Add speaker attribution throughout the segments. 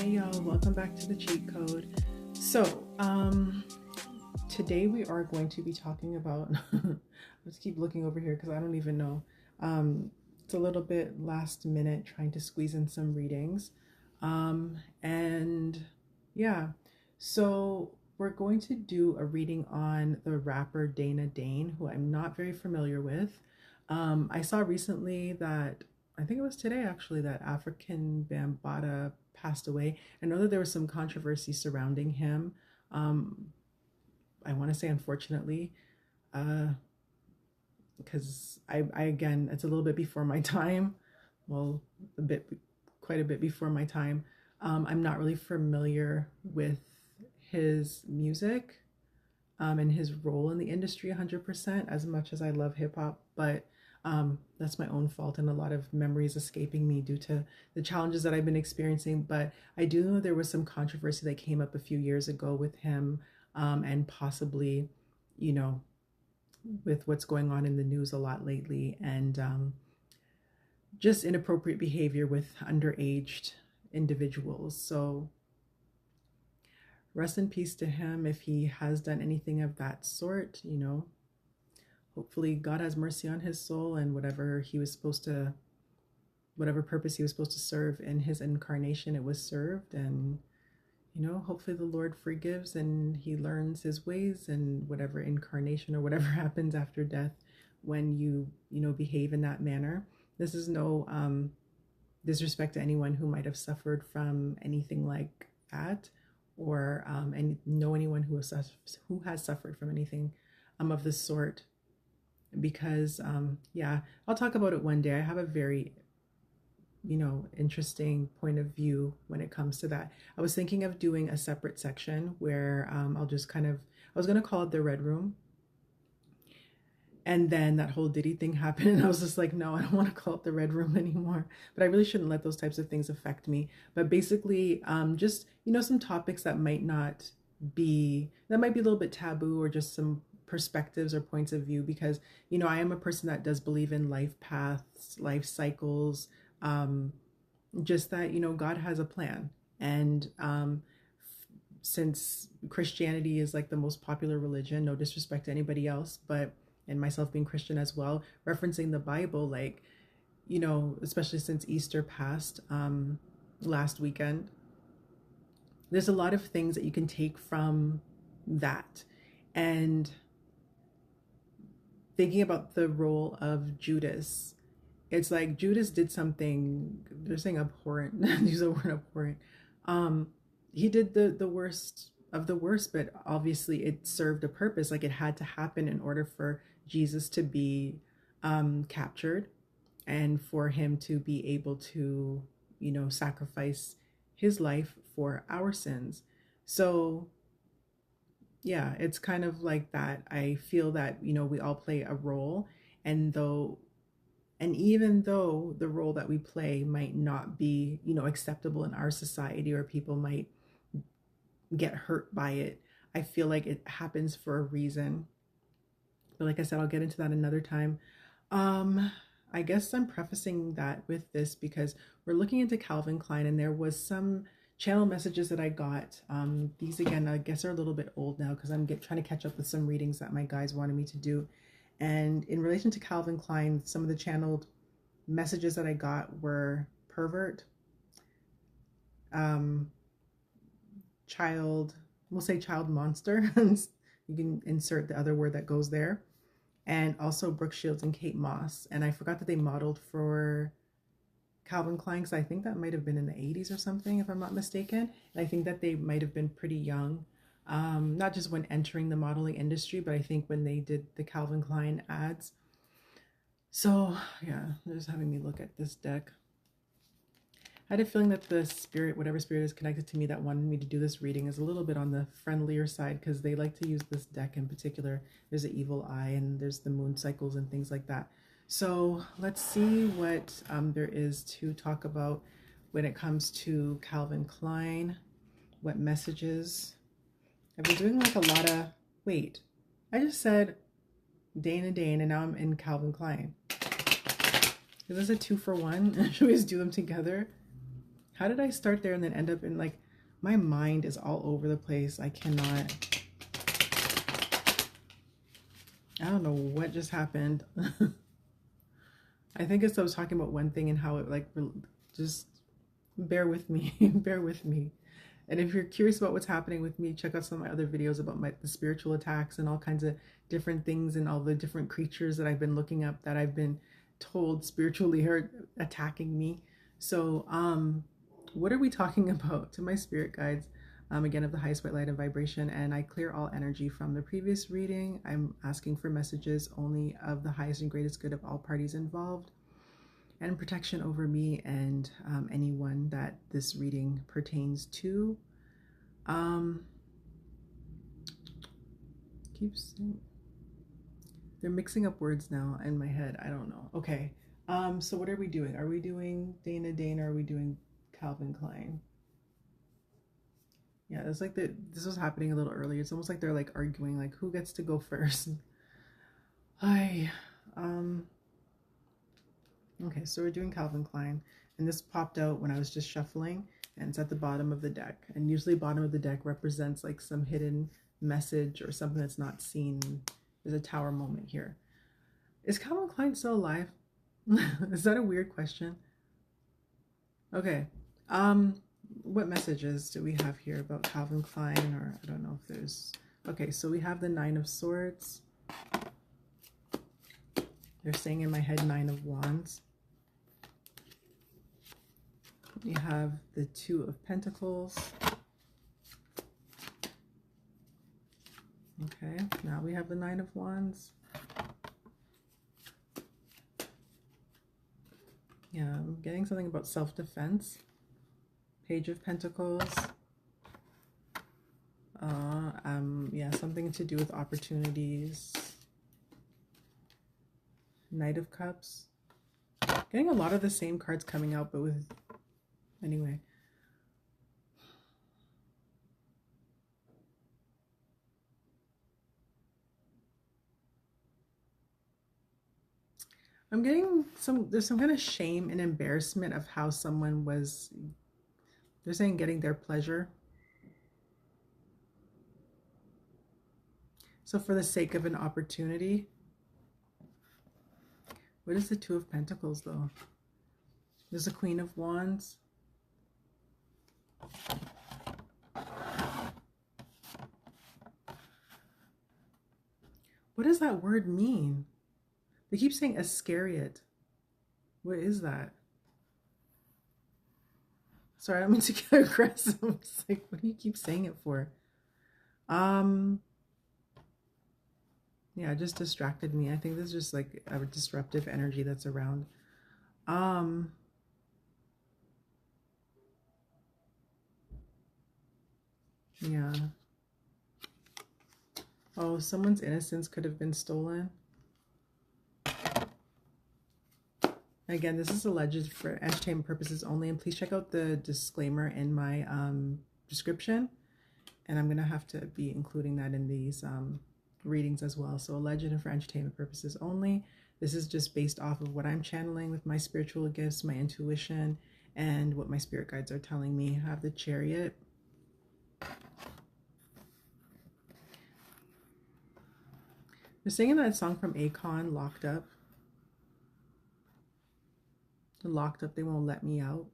Speaker 1: Hey y'all, welcome back to the cheat code. So, today we are going to be talking about let's keep looking over here because I don't even know. It's a little bit last minute trying to squeeze in some readings. And yeah, so we're going to do a reading on the rapper Dana Dane, who I'm not very familiar with. I saw recently that I think it was today actually that African Bambaataa passed away. I know that there was some controversy surrounding him. I want to say unfortunately, because I again, it's a little bit before my time. Well, quite a bit before my time. I'm not really familiar with his music and his role in the industry 100% as much as I love hip hop, but that's my own fault and a lot of memories escaping me due to the challenges that I've been experiencing. But I do know there was some controversy that came up a few years ago with him, and possibly, you know, with what's going on in the news a lot lately, and just inappropriate behavior with underaged individuals. So rest in peace to him if he has done anything of that sort, you know. Hopefully God has mercy on his soul, and whatever purpose he was supposed to serve in his incarnation, it was served. And, you know, hopefully the Lord forgives and he learns his ways, and whatever incarnation or whatever happens after death, when you behave in that manner. This is no disrespect to anyone who might have suffered from anything like that, or and know anyone who has suffered from anything of this sort. Because yeah, I'll talk about it one day. I have a very, interesting point of view when it comes to that. I was thinking of doing a separate section where I'll just I was going to call it the Red Room. And then that whole Diddy thing happened, and I was just like, no, I don't want to call it the Red Room anymore. But I really shouldn't let those types of things affect me. But basically, just, some topics that might be a little bit taboo, or just some perspectives or points of view, because I am a person that does believe in life paths, life cycles, just that God has a plan. And since Christianity is like the most popular religion, no disrespect to anybody else, but and myself being Christian as well, referencing the Bible, like, especially since Easter passed last weekend, there's a lot of things that you can take from that. And thinking about the role of Judas, it's like Judas did something, they're saying abhorrent, use the word abhorrent. He did the worst of the worst, but obviously it served a purpose. Like, it had to happen in order for Jesus to be captured, and for him to be able to, sacrifice his life for our sins. So yeah, it's kind of like that. I feel that, we all play a role, and even though the role that we play might not be, acceptable in our society, or people might get hurt by it, I feel like it happens for a reason. But like I said, I'll get into that another time. I guess I'm prefacing that with this because we're looking into Calvin Klein, and there was some channel messages that I got. These again, I guess, are a little bit old now because I'm trying to catch up with some readings that my guys wanted me to do. And in relation to Calvin Klein, some of the channeled messages that I got were pervert, child monster. You can insert the other word that goes there. And also Brooke Shields and Kate Moss. And I forgot that they modeled for Calvin Klein, because I think that might have been in the 80s or something, if I'm not mistaken. And I think that they might have been pretty young, not just when entering the modeling industry, but I think when they did the Calvin Klein ads. So yeah, they're just having me look at this deck. I had a feeling that the spirit, whatever spirit is connected to me that wanted me to do this reading, is a little bit on the friendlier side, because they like to use this deck in particular. There's an evil eye, and there's the moon cycles and things like that. So let's see what there is to talk about when it comes to Calvin Klein. What messages? I've been doing like a lot of, wait, I just said Dana Dane, and now I'm in Calvin Klein. Is this a 2-for-1? Should we just do them together? How did I start there and then end up in like, my mind is all over the place. I cannot, I don't know what just happened. I think it's I was talking about one thing and how it like, just bear with me, bear with me. And if you're curious about what's happening with me, check out some of my other videos about the spiritual attacks and all kinds of different things and all the different creatures that I've been looking up that I've been told spiritually are attacking me. So, what are we talking about? To my spirit guides, again, of the highest white light and vibration, and I clear all energy from the previous reading. I'm asking for messages only of the highest and greatest good of all parties involved, and protection over me and anyone that this reading pertains to. Keeps they're mixing up words now in my head. I don't know. Okay. So what are we doing? Are we doing Dana Dane or are we doing Calvin Klein? Yeah, it's like this was happening a little earlier. It's almost like they're like arguing like who gets to go first. Okay, so we're doing Calvin Klein, and this popped out when I was just shuffling, and it's at the bottom of the deck. And usually bottom of the deck represents like some hidden message or something that's not seen. There's a tower moment here. Is Calvin Klein still alive? Is that a weird question? Okay. What messages do we have here about Calvin Klein? Or I don't know if there's... Okay, so we have the Nine of Swords. They're saying in my head Nine of Wands. We have the Two of Pentacles. Okay, now we have the Nine of Wands. Yeah, I'm getting something about self-defense. Page of Pentacles. Yeah, something to do with opportunities. Knight of Cups. Getting a lot of the same cards coming out, but with... Anyway. I'm getting there's some kind of shame and embarrassment of how someone was, they're saying getting their pleasure. So for the sake of an opportunity. What is the Two of Pentacles though? There's a Queen of Wands. What does that word mean? They keep saying Iscariot. What is that? Sorry, I don't mean to get aggressive. It's like, what do you keep saying it for? Yeah, it just distracted me. I think this is just like a disruptive energy that's around. Yeah. Oh, someone's innocence could have been stolen. Again, this is alleged for entertainment purposes only, and please check out the disclaimer in my description, and I'm gonna have to be including that in these readings as well. So alleged and for entertainment purposes only. This is just based off of what I'm channeling with my spiritual gifts, my intuition, and what my spirit guides are telling me. I have the Chariot. They're singing that song from Akon, Locked Up. Locked up, they won't let me out.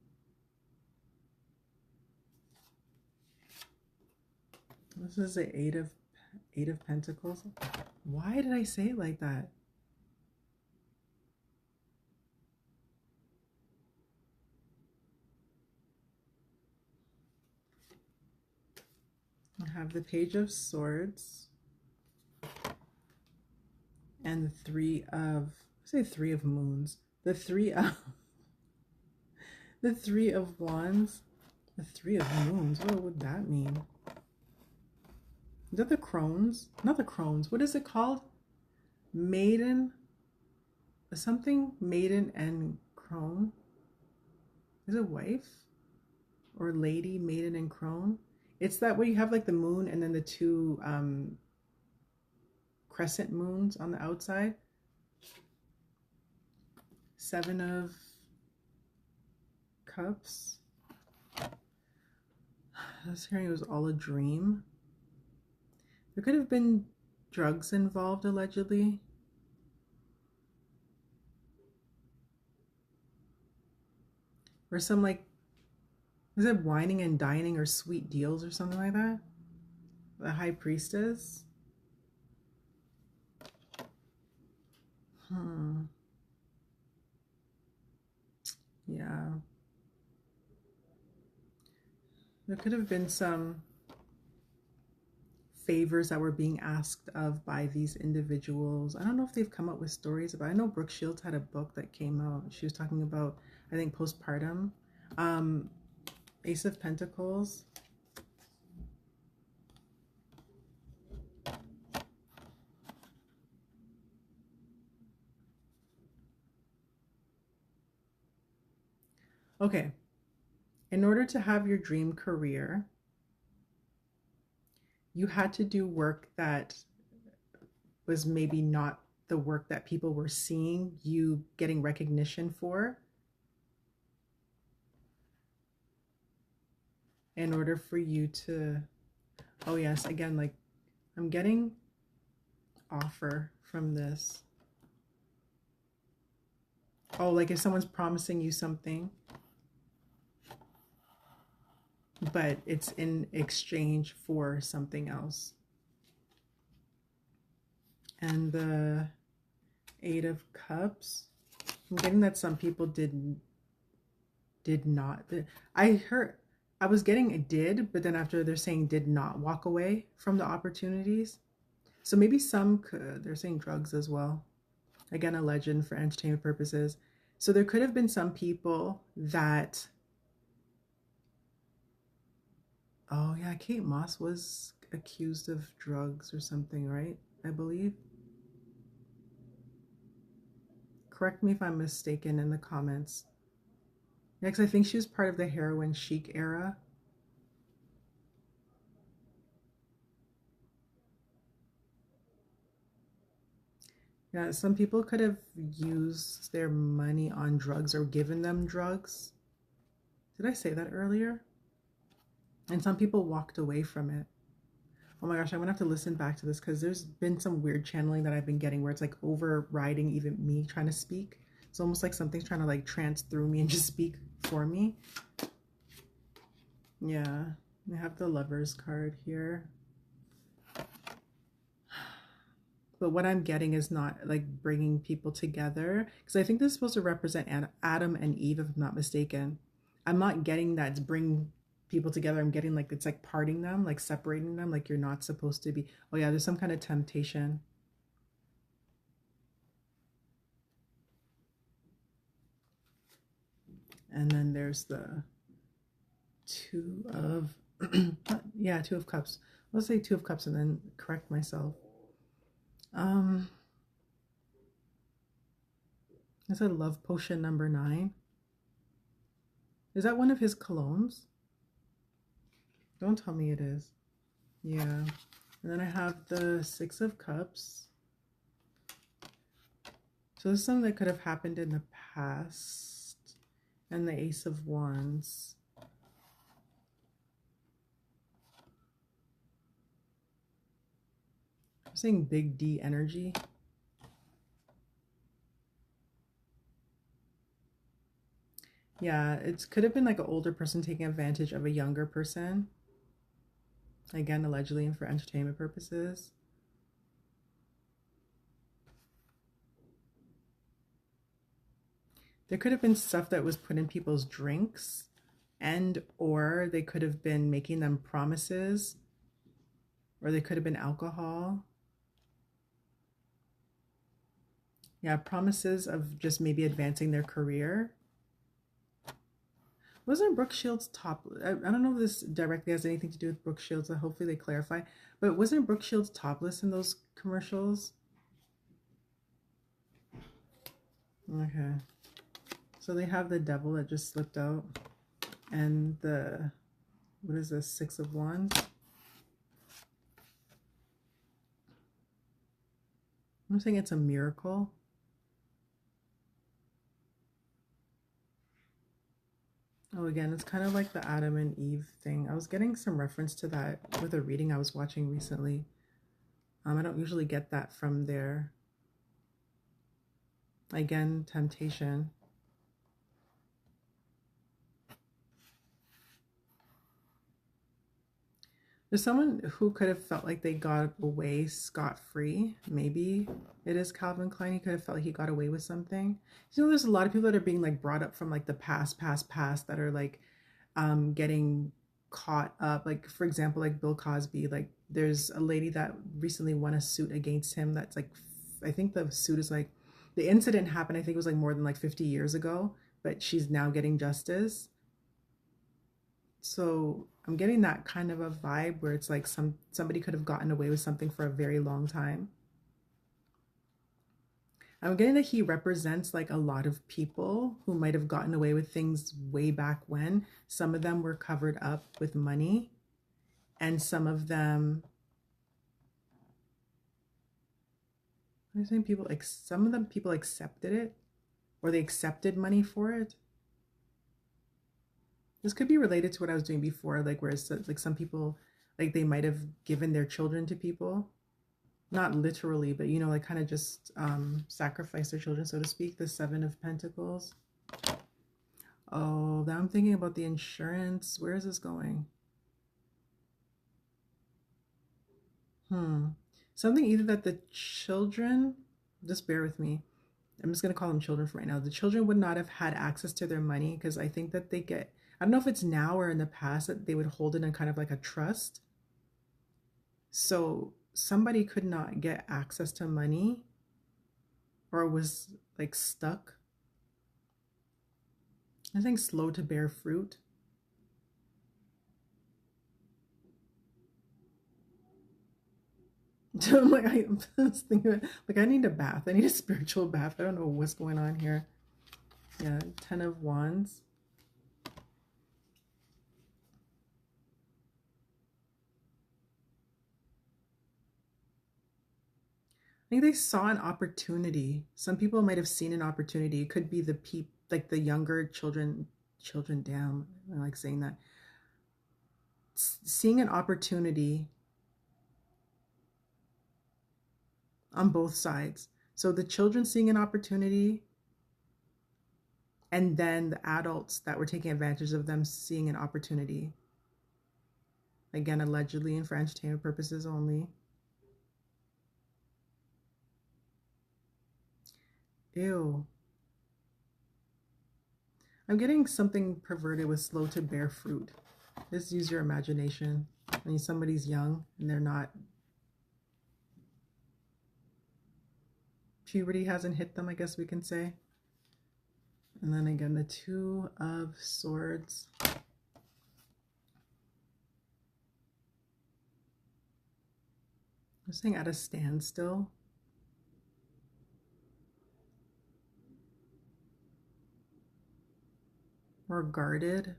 Speaker 1: This is the Eight of Pentacles. Why did I say it like that? I have the Page of Swords and the Three of Moons. The Three of Wands. The Three of Moons. What would that mean? Is that the Crones? Not the Crones. What is it called? Maiden. Something Maiden and Crone. Is it wife? Or lady, maiden, and crone? It's that where you have like the moon and then the two crescent moons on the outside. Seven of Cups. I was hearing it was all a dream. There could have been drugs involved, allegedly. Or some, like, is it whining and dining or sweet deals or something like that? The high priestess? Hmm. Yeah. There could have been some favors that were being asked of by these individuals. I don't know if they've come up with stories about. I know Brooke Shields had a book that came out. She was talking about, I think, postpartum. Um, Ace of Pentacles. Okay. In order to have your dream career, you had to do work that was maybe not the work that people were seeing you getting recognition for, in order for you to, oh yes, again, like, I'm getting offer from this. Oh, like if someone's promising you something, but it's in exchange for something else. And the Eight of Cups, I'm getting that some people did not. I heard, I was getting it did, but then after they're saying did not walk away from the opportunities. So maybe some could, they're saying drugs as well. Again, a legend for entertainment purposes. So there could have been some people that, oh yeah, Kate Moss was accused of drugs or something, right? I believe. Correct me if I'm mistaken in the comments. Yeah, because I think she was part of the heroin chic era. Yeah, some people could have used their money on drugs or given them drugs. Did I say that earlier? And some people walked away from it. Oh my gosh, I'm gonna have to listen back to this because there's been some weird channeling that I've been getting where it's like overriding even me trying to speak. It's almost like something's trying to like trance through me and just speak for me. Yeah, I have the Lovers card here. But what I'm getting is not like bringing people together, because I think this is supposed to represent Adam and Eve, if I'm not mistaken. I'm not getting that it's bring people together. I'm getting like it's like parting them, like separating them, like you're not supposed to be. Oh yeah, there's some kind of temptation. And then there's the Two of yeah, Two of Cups. Let's say Two of Cups and then correct myself. Um I said love potion number 9. Is that one of his colognes? Don't tell me it is. Yeah. And then I have the Six of Cups. So this is something that could have happened in the past. And the Ace of Wands. I'm saying big D energy. Yeah, it could have been like an older person taking advantage of a younger person. Again, allegedly and for entertainment purposes. There could have been stuff that was put in people's drinks, and or they could have been making them promises, or they could have been alcohol. Yeah, promises of just maybe advancing their career. Wasn't Brooke Shields top? I don't know if this directly has anything to do with Brooke Shields. Hopefully they clarify. But wasn't Brooke Shields topless in those commercials? Okay. So they have the devil that just slipped out. And the, what is this, Six of Wands? I'm saying it's a miracle. Oh, again, it's kind of like the Adam and Eve thing. I was getting some reference to that with a reading I was watching recently. I don't usually get that from there. Again, temptation. There's someone who could have felt like they got away scot-free. Maybe it is Calvin Klein. He could have felt like he got away with something. You know, there's a lot of people that are being like brought up from like the past that are like getting caught up. Like for example, like Bill Cosby. Like there's a lady that recently won a suit against him. That's like, I think the suit is like, the incident happened. I think it was like more than like 50 years ago, but she's now getting justice. So I'm getting that kind of a vibe where it's like somebody could have gotten away with something for a very long time. I'm getting that he represents like a lot of people who might have gotten away with things way back when. Some of them were covered up with money, and some of them, I'm saying people like some of them people accepted it, or they accepted money for it. This could be related to what I was doing before, like where it's like some people, like they might have given their children to people, not literally, but you know, like kind of just sacrifice their children, so to speak. The Seven of Pentacles. Oh, now I'm thinking about the insurance. Where is this going? Something either that the children, just bear with me. I'm just going to call them children for right now. The children would not have had access to their money because I think that they get, I don't know if it's now or in the past that they would hold it in kind of like a trust. So somebody could not get access to money or was like stuck. I think slow to bear fruit. I'm like, I was thinking, like, I need a bath. I need a spiritual bath. I don't know what's going on here. Yeah, 10 of Wands. I think they saw an opportunity. Some people might have seen an opportunity. It could be the like the younger children. Children, damn, I like saying that. Seeing an opportunity on both sides. So the children seeing an opportunity, and then the adults that were taking advantage of them seeing an opportunity. Again, allegedly and for entertainment purposes only. Ew. I'm getting something perverted with slow to bear fruit. Just use your imagination. When somebody's young and they're not, puberty hasn't hit them, I guess we can say. And then again, the Two of Swords. I'm saying at a standstill. Or guarded.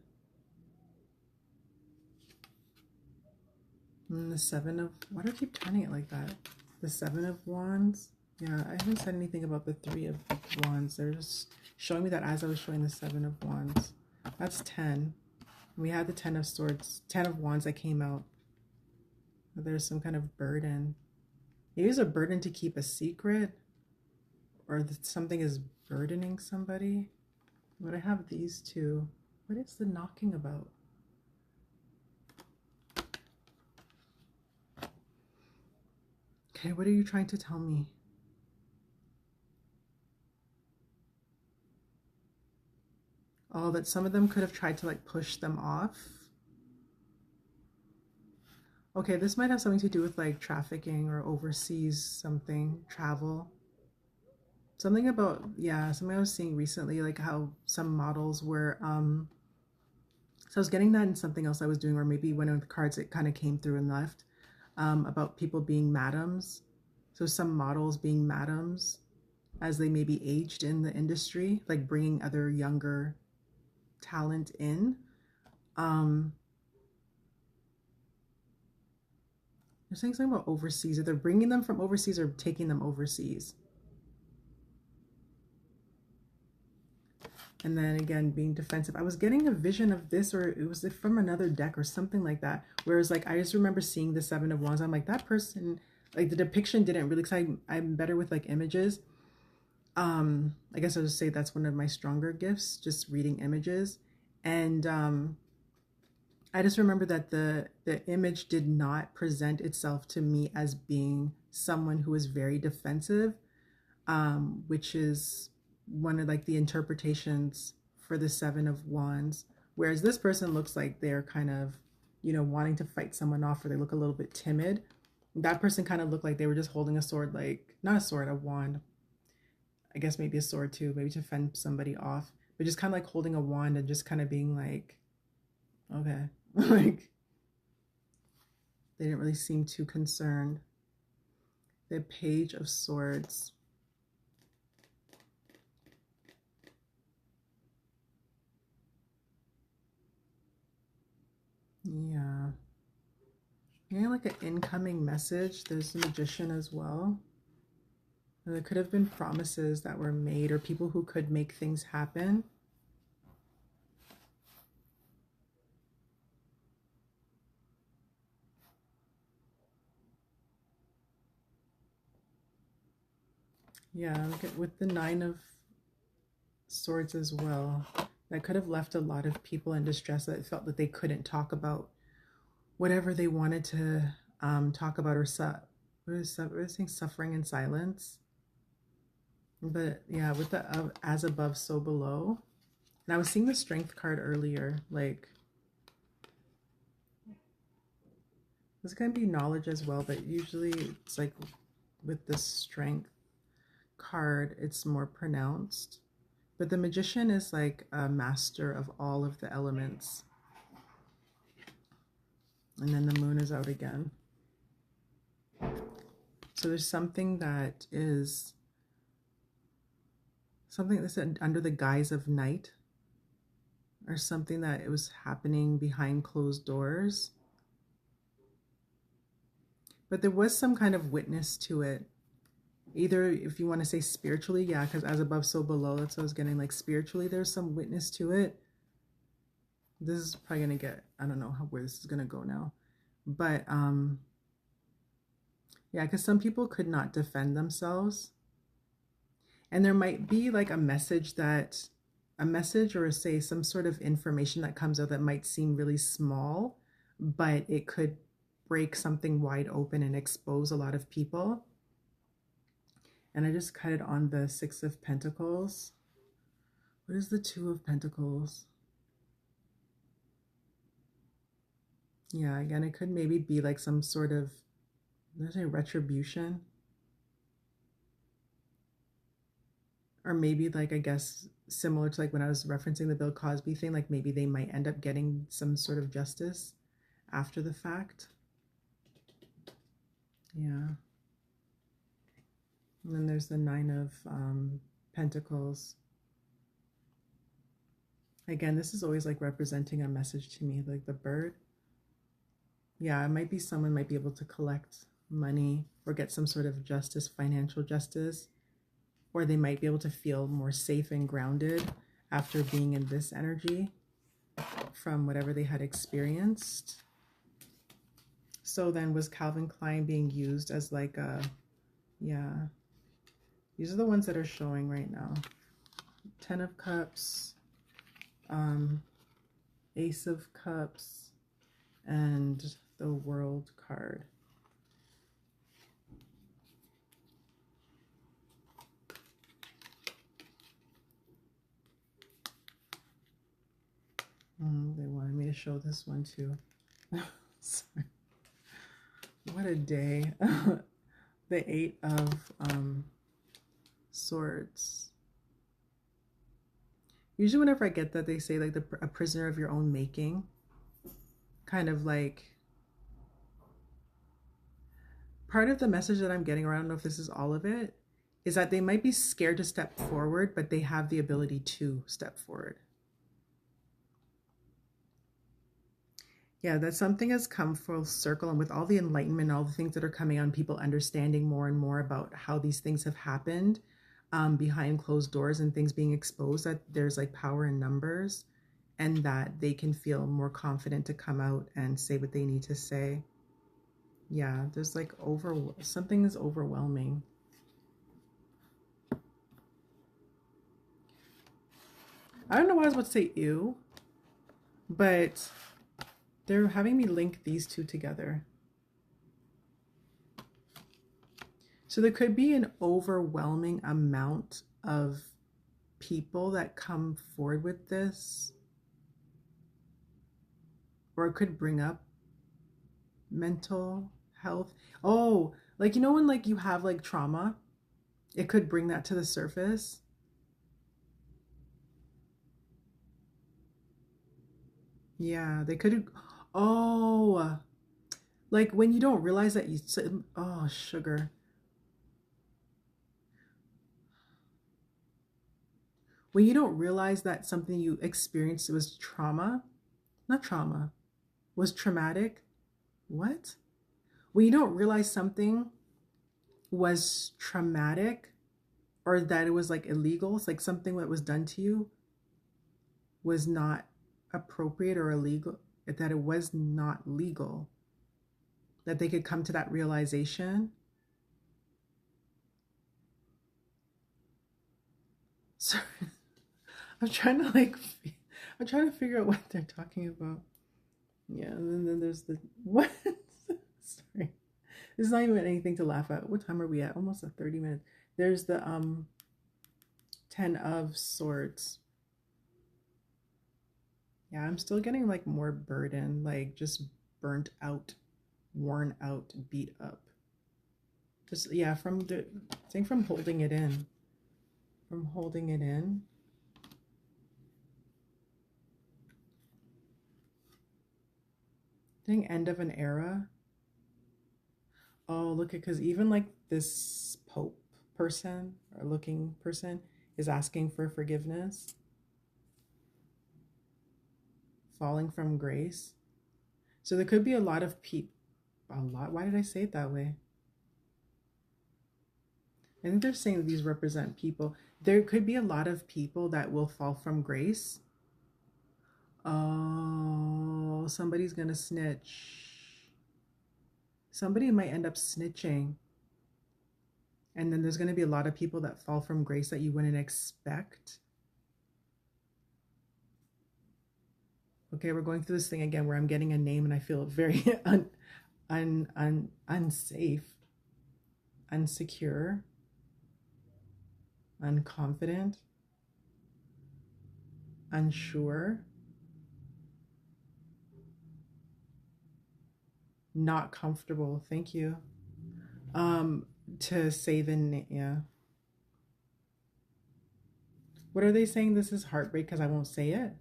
Speaker 1: And the Seven of, why do I keep turning it like that? The Seven of Wands. Yeah, I haven't said anything about the Three of Wands. They're just showing me that as I was showing the Seven of Wands. That's 10. We had the 10 of Swords, 10 of Wands that came out. There's some kind of burden. Maybe it's a burden to keep a secret, or that something is burdening somebody. But I have these two. What is the knocking about? Okay, what are you trying to tell me? Oh, that some of them could have tried to like push them off. Okay, this might have something to do with like trafficking or overseas something, travel. Something about, yeah, something I was seeing recently, like how some models were, so I was getting that in something else I was doing, or maybe one of the cards it kind of came through and left, about people being madams. So some models being madams as they maybe aged in the industry, like bringing other younger talent in. They're saying something about overseas. Either bringing them from overseas or taking them overseas. And then again, being defensive. I was getting a vision of this, or it was from another deck or something like that. Whereas like, I just remember seeing the Seven of Wands. I'm like, that person, like the depiction didn't really, because I'm better with like images. I guess I'll just say that's one of my stronger gifts, just reading images. And I just remember that the image did not present itself to me as being someone who is very defensive, which is one of like the interpretations for the Seven of Wands. Whereas this person looks like they're kind of, wanting to fight someone off, or they look a little bit timid. That person kind of looked like they were just holding a sword, like not a sword, a wand. I guess maybe a sword too, maybe to fend somebody off, but just kind of like holding a wand and just kind of being like, okay, like they didn't really seem too concerned. The Page of Swords. Yeah. Yeah, like an incoming message. There's the Magician as well. And there could have been promises that were made, or people who could make things happen. Yeah, look at with the Nine of Swords as well. That could have left a lot of people in distress that felt that they couldn't talk about whatever they wanted to talk about, or what is saying, suffering in silence. But yeah, with the as above, so below. And I was seeing the Strength card earlier. Like, this can be knowledge as well, but usually it's like with the Strength card, it's more pronounced. But the Magician is like a master of all of the elements. And then the Moon is out again. So there's something that is something that's under the guise of night, or something that it was happening behind closed doors. But there was some kind of witness to it. Either, if you want to say spiritually, yeah, because as above, so below, that's what I was getting. Like, spiritually, there's some witness to it. This is probably going to get, I don't know where this is going to go now. But, yeah, because some people could not defend themselves. And there might be like a message, or say some sort of information that comes out that might seem really small, but it could break something wide open and expose a lot of people. And I just cut it on the Six of Pentacles. What is the Two of Pentacles? Yeah, again, it could maybe be like some sort of, there's a retribution. Or maybe like, I guess, similar to like when I was referencing the Bill Cosby thing, like maybe they might end up getting some sort of justice after the fact. Yeah. And then there's the Nine of Pentacles. Again, this is always like representing a message to me, like the bird. Yeah, it might be someone might be able to collect money or get some sort of justice, financial justice, or they might be able to feel more safe and grounded after being in this energy from whatever they had experienced. So then, was Calvin Klein being used as like a, yeah, these are the ones that are showing right now. Ten of Cups, Ace of Cups, and the World card. They wanted me to show this one too. Sorry. What a day. The Eight of Swords. Usually whenever I get that, they say like a prisoner of your own making. Kind of like, part of the message that I'm getting, or I don't know if this is all of it, is that they might be scared to step forward, but they have the ability to step forward. Yeah, that something has come full circle, and with all the enlightenment, all the things that are coming on, people understanding more and more about how these things have happened, behind closed doors and things being exposed, that there's like power in numbers, and that they can feel more confident to come out and say what they need to say. Yeah, there's like something is overwhelming. I don't know why I was about to say ew, but they're having me link these two together. So there could be an overwhelming amount of people that come forward with this, or it could bring up mental health. Oh, like you know when like you have like trauma, it could bring that to the surface. Yeah, they could. Oh, like when you don't realize that you. Oh, sugar. When you don't realize that something you experienced was trauma, not trauma, was traumatic. What? When you don't realize something was traumatic, or that it was like illegal, it's like something that was done to you was not appropriate or illegal, that it was not legal, that they could come to that realization. Sorry, I'm trying to like, I'm trying to figure out what they're talking about. Yeah, and then there's the what? Sorry, this is not even anything to laugh at. What time are we at? Almost at 30 minutes. There's the 10 of swords. Yeah, I'm still getting like more burden, like just burnt out, worn out, beat up. Just yeah, from the I think from holding it in. From holding it in. I think end of an era. Oh, look at because even like this Pope person or looking person is asking for forgiveness, falling from grace. So there could be a lot of people. A lot. Why did I say it that way? I think they're saying that these represent people. There could be a lot of people that will fall from grace. Oh, somebody's gonna snitch. Somebody might end up snitching. And then there's gonna be a lot of people that fall from grace that you wouldn't expect. Okay, we're going through this thing again where I'm getting a name and I feel very unsafe, unsecure, unconfident, unsure, not comfortable. Thank you. To say the name, yeah. What are they saying? This is heartbreak because I won't say it.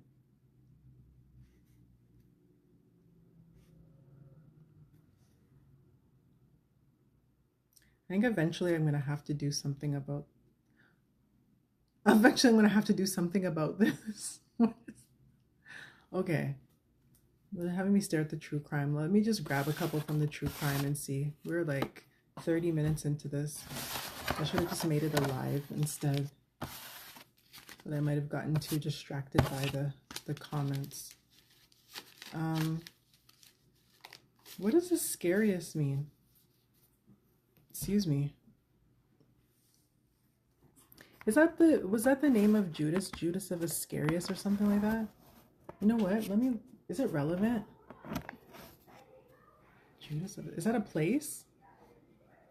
Speaker 1: I think eventually I'm gonna have to do something about. Eventually, I'm gonna have to do something about this. Okay, they're having me stare at the true crime. Let me just grab a couple from the true crime and see. We're like 30 minutes into this. I should have just made it a live instead. But I might have gotten too distracted by the comments. What does the scariest mean? Excuse me. Was that the name of Judas? Judas of Iscariot or something like that? You know what? Is it relevant? Judas of, is that a place?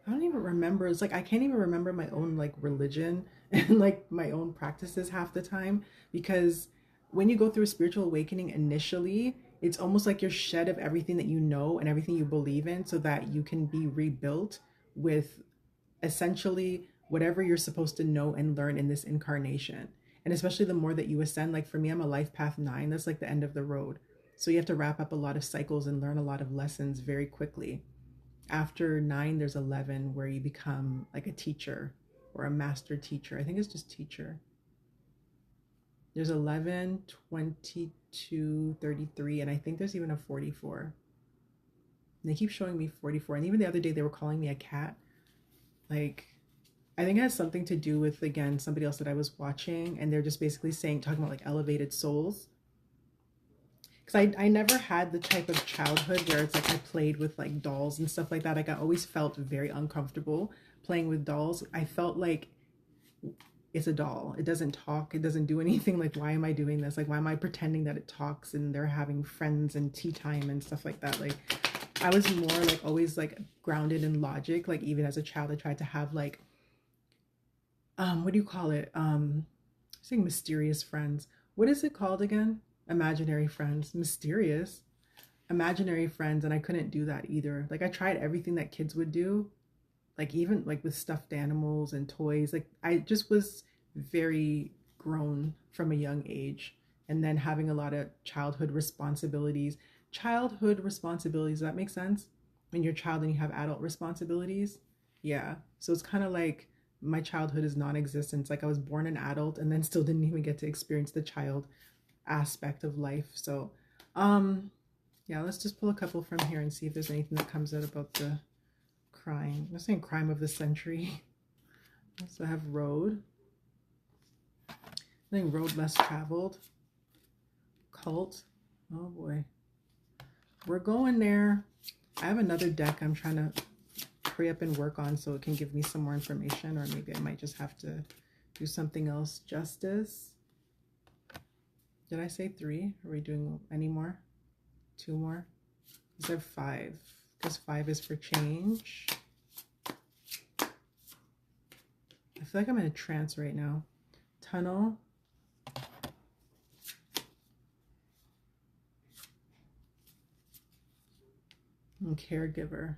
Speaker 1: I don't even remember. It's like I can't even remember my own like religion and like my own practices half the time, because when you go through a spiritual awakening initially, it's almost like you're shed of everything that you know and everything you believe in so that you can be rebuilt with essentially whatever you're supposed to know and learn in this incarnation. And especially the more that you ascend, like for me, I'm a life path 9. That's like the end of the road. So you have to wrap up a lot of cycles and learn a lot of lessons very quickly. After 9, there's 11 where you become like a teacher or a master teacher. I think it's just teacher. There's 11, 22, 33, and I think there's even a 44. And they keep showing me 44. And even the other day they were calling me a cat. Like, I think it has something to do with, again, somebody else that I was watching, and they're just basically saying, talking about like elevated souls. Because I never had the type of childhood where it's like I played with like dolls and stuff like that. Like I always felt very uncomfortable playing with dolls. I felt like it's a doll. It doesn't talk. It doesn't do anything. Like, why am I doing this? Like, why am I pretending that it talks and they're having friends and tea time and stuff like that? Like, I was more like always like grounded in logic. Like, even as a child, I tried to have like, what do you call it? Saying mysterious friends. What is it called again? Imaginary friends. Mysterious. Imaginary friends. And I couldn't do that either. Like, I tried everything that kids would do, like even like with stuffed animals and toys. Like I just was very grown from a young age, and then having a lot of childhood responsibilities, does that make sense? When you're a child and you have adult responsibilities. Yeah, so it's kind of like my childhood is non-existent. It's like I was born an adult and then still didn't even get to experience the child aspect of life. So yeah, let's just pull a couple from here and see if there's anything that comes out about the crime. I'm saying crime of the century. So I have road. I think road less traveled. Cult. Oh boy. We're going there. I have another deck I'm trying to hurry up and work on so it can give me some more information, or maybe I might just have to do something else. Justice. Did I say 3? Are we doing any more? 2 more? I said 5. Because 5 is for change. I feel like I'm in a trance right now. Tunnel. And caregiver.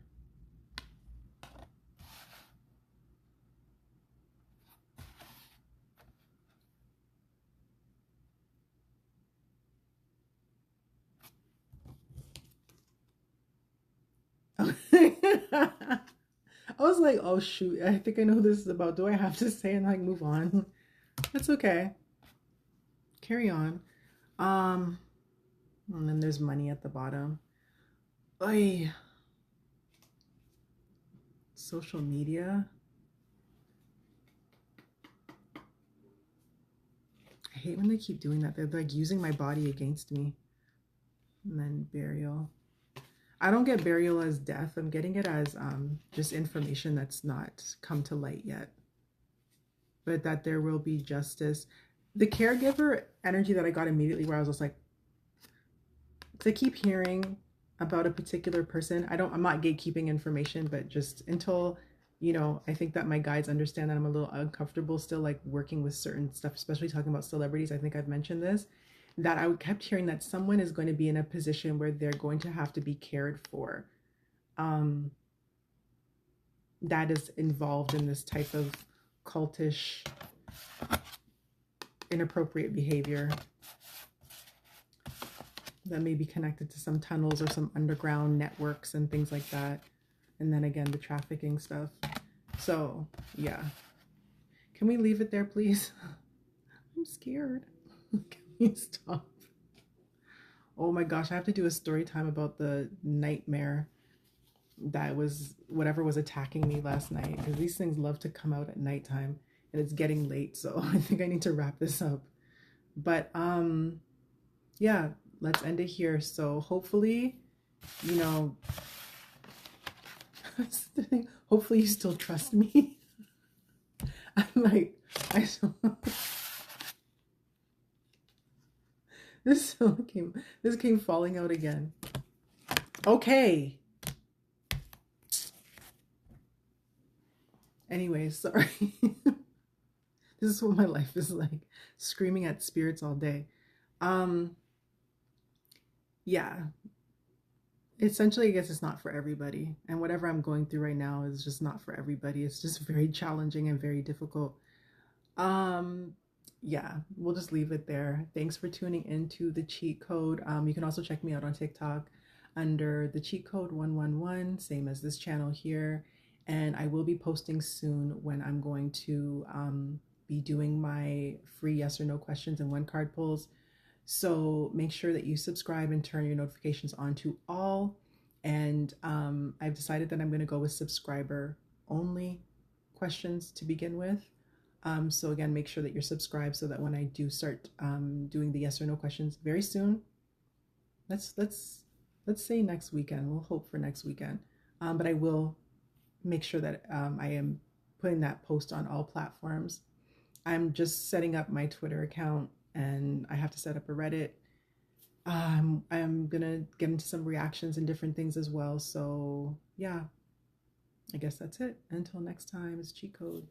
Speaker 1: I was like, oh shoot, I think I know who this is about. Do I have to say and like move on? That's okay. Carry on. And then there's money at the bottom. Oy. Social media. I hate when they keep doing that. They're like using my body against me. And then burial. I don't get burial as death. I'm getting it as just information that's not come to light yet. But that there will be justice. The caregiver energy that I got immediately, where I was just like, because I keep hearing about a particular person. I'm not gatekeeping information, but just until, I think that my guides understand that I'm a little uncomfortable still like working with certain stuff, especially talking about celebrities. I think I've mentioned this, that I kept hearing that someone is going to be in a position where they're going to have to be cared for. That is involved in this type of cultish, inappropriate behavior that may be connected to some tunnels or some underground networks and things like that. And then again, the trafficking stuff. So yeah, can we leave it there, please? I'm scared. Can we stop? Oh my gosh, I have to do a story time about the nightmare that was whatever was attacking me last night, because these things love to come out at nighttime, and it's getting late, so I think I need to wrap this up. But yeah, let's end it here. So hopefully, hopefully you still trust me. I'm like, this came falling out again. Okay. Anyways, sorry. This is what my life is like, screaming at spirits all day. Yeah. Essentially, I guess it's not for everybody. And whatever I'm going through right now is just not for everybody. It's just very challenging and very difficult. Yeah, we'll just leave it there. Thanks for tuning into the cheat code. You can also check me out on TikTok under the cheat code 111, same as this channel here. And I will be posting soon when I'm going to be doing my free yes or no questions and 1 card pulls. So make sure that you subscribe and turn your notifications on to all. And I've decided that I'm going to go with subscriber only questions to begin with. So again, make sure that you're subscribed so that when I do start doing the yes or no questions very soon, let's let's let's say next weekend. We'll hope for next weekend. But I will make sure that I am putting that post on all platforms. I'm just setting up my Twitter account, and I have to set up a Reddit. I'm gonna get into some reactions and different things as well. So yeah, I guess that's it. Until next time, it's Cheat Code.